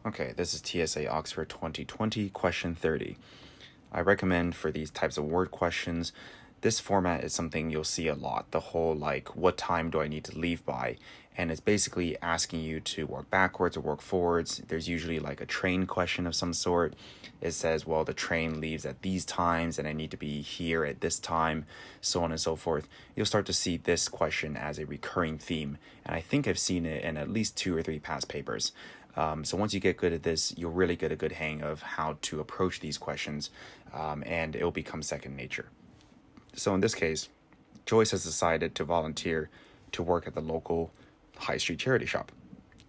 Okay, this is TSA Oxford 2020, question 30. I recommend for these types of word questions, this format is something you'll see a lot. The whole like, what time do I need to leave by? And it's basically asking you to work backwards or work forwards. There's usually like a train question of some sort. It says, well, the train leaves at these times and I need to be here at this time, so on and so forth. You'll start to see this question as a recurring theme. And I think I've seen it in at least 2 or 3 past papers. So once you get good at this, you'll really get a good hang of how to approach these questions, and it'll become second nature. So in this case, Joyce has decided to volunteer to work at the local high street charity shop.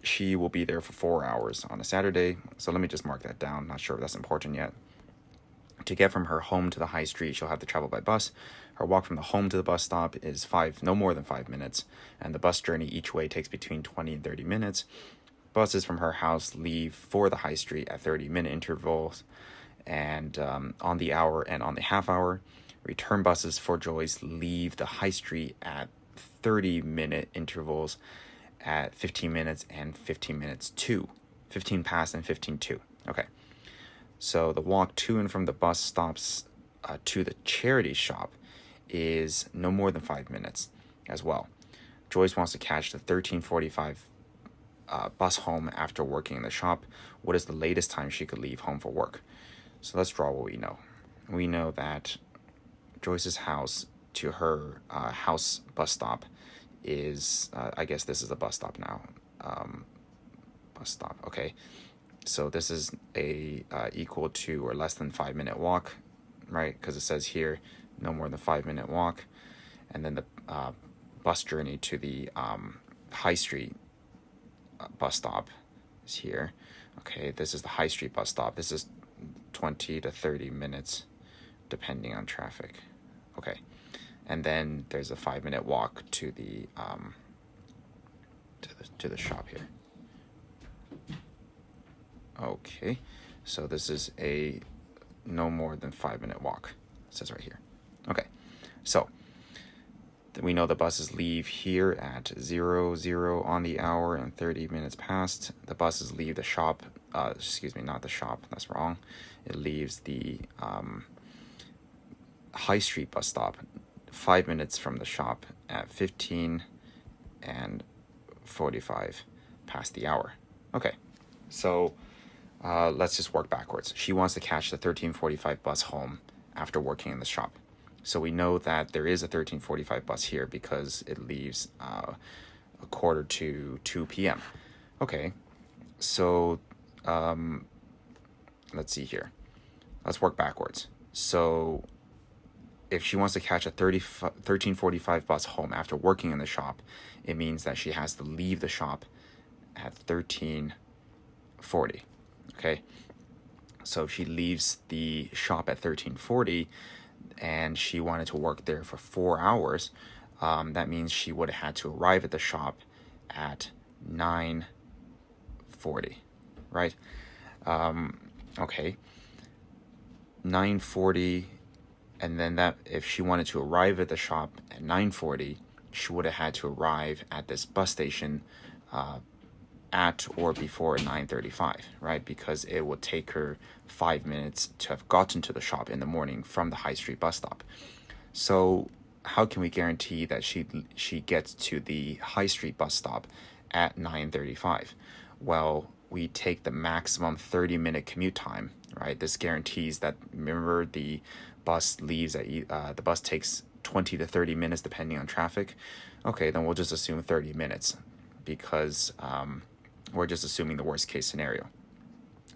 She will be there for 4 hours on a Saturday, so let me just mark that down. Not sure if that's important yet. To get from her home to the high street, she'll have to travel by bus. Her walk from the home to the bus stop is no more than 5 minutes, and the bus journey each way takes between 20 and 30 minutes. Buses from her house leave for the high street at 30-minute intervals and on the hour and on the half hour. Return buses for Joyce leave the high street at 30-minute intervals at 15 minutes and 15 minutes to. 15 past and 15 to. Okay. So the walk to and from the bus stops to the charity shop is no more than 5 minutes as well. Joyce wants to catch the 13:45 bus home after working in the shop. What is the latest time she could leave home for work? So let's draw what we know. We know that Joyce's house to her house bus stop is, I guess this is a bus stop now. Bus stop, okay. So this is a equal to or less than 5 minute walk, right? Because it says here, no more than 5 minute walk. And then the bus journey to the high street bus stop is here. Okay, this is the high street bus stop. This is 20 to 30 minutes depending on traffic. Okay, and then there's a 5 minute walk to the to the shop here. Okay, so this is a no more than 5 minute walk. It says right here. Okay, so we know the buses leave here at 00 on the hour and 30 minutes past. The buses leave the shop, not the shop, that's wrong. It leaves the high street bus stop 5 minutes from the shop at 15 and 45 past the hour. Okay, so let's just work backwards. She wants to catch the 13:45 bus home after working in the shop. So we know that there is a 13:45 bus here because it leaves a 1:45 p.m. Okay, so let's see here. Let's work backwards. So if she wants to catch a 13:45 bus home after working in the shop, it means that she has to leave the shop at 13:40. Okay, so if she leaves the shop at 13:40 and she wanted to work there for 4 hours, that means she would have had to arrive at the shop at 9:40, right? Okay, 9:40, and then that if she wanted to arrive at the shop at 9:40, she would have had to arrive at this bus station at or before 9:35, right? Because it would take her 5 minutes to have gotten to the shop in the morning from the high street bus stop. So how can we guarantee that she gets to the high street bus stop at 9:35? Well, we take the maximum 30-minute commute time, right? This guarantees that, remember, the bus leaves at the bus takes 20 to 30 minutes depending on traffic. Okay, then we'll just assume 30 minutes because we're just assuming the worst case scenario.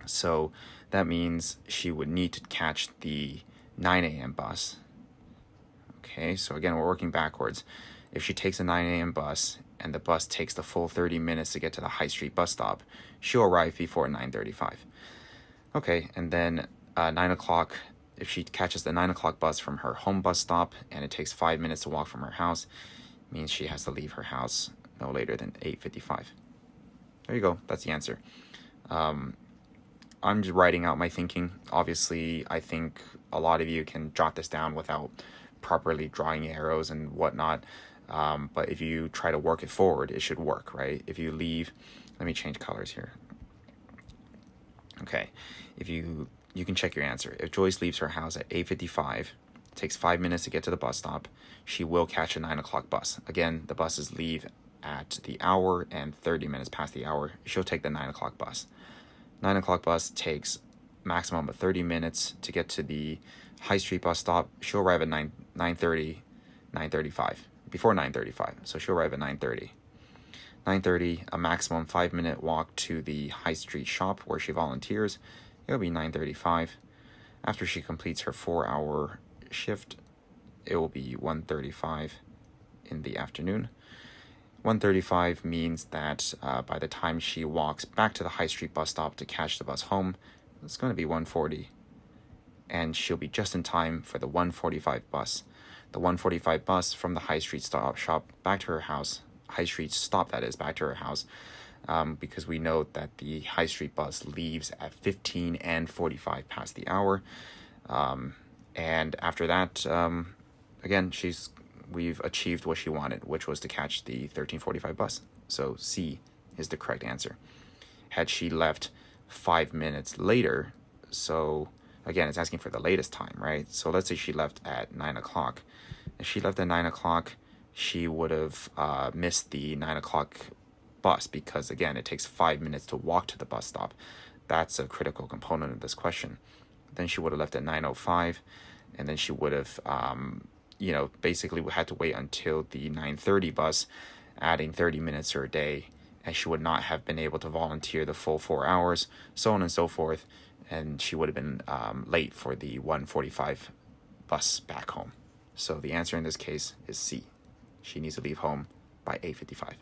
So that means she would need to catch the 9 a.m. bus. Okay, so again, we're working backwards. If she takes a 9 a.m. bus and the bus takes the full 30 minutes to get to the high street bus stop, she'll arrive before 9:35. Okay, and then 9 o'clock, if she catches the 9 o'clock bus from her home bus stop and it takes 5 minutes to walk from her house, means she has to leave her house no later than 8:55. There you go. That's the answer. I'm just writing out my thinking. Obviously, I think a lot of you can jot this down without properly drawing arrows and whatnot. But if you try to work it forward, it should work, right? If you leave, let me change colors here. Okay, if you can check your answer. If Joyce leaves her house at 8:55, takes 5 minutes to get to the bus stop, she will catch a 9 o'clock bus. Again, the buses leave at the hour, and 30 minutes past the hour, she'll take the 9 o'clock bus. 9 o'clock bus takes maximum of 30 minutes to get to the High Street bus stop. She'll arrive at 9:30, 9:35, before 9:35, so she'll arrive at 9:30. 9:30, a maximum 5-minute walk to the High Street shop where she volunteers. It'll be 9:35. After she completes her 4-hour shift, it will be 1:35 in the afternoon. 1:35 means that by the time she walks back to the High Street bus stop to catch the bus home, it's going to be 1:40, and she'll be just in time for the 1:45 bus. The 1:45 bus from the High Street shop back to her house, High Street stop that is, back to her house, because we know that the High Street bus leaves at 15 and 45 past the hour. And after that, again, we've achieved what she wanted, which was to catch the 13:45 bus. So C is the correct answer. Had she left 5 minutes later, so again, it's asking for the latest time, right? So let's say she left at 9 o'clock. If she left at 9 o'clock, she would have missed the 9 o'clock bus because, again, it takes 5 minutes to walk to the bus stop. That's a critical component of this question. Then she would have left at 9:05, and then she would have, basically had to wait until the 9:30 bus, adding 30 minutes to her day, and she would not have been able to volunteer the full 4 hours, so on and so forth, and she would have been late for the 1:45 bus back home. So the answer in this case is C. She needs to leave home by 8:55.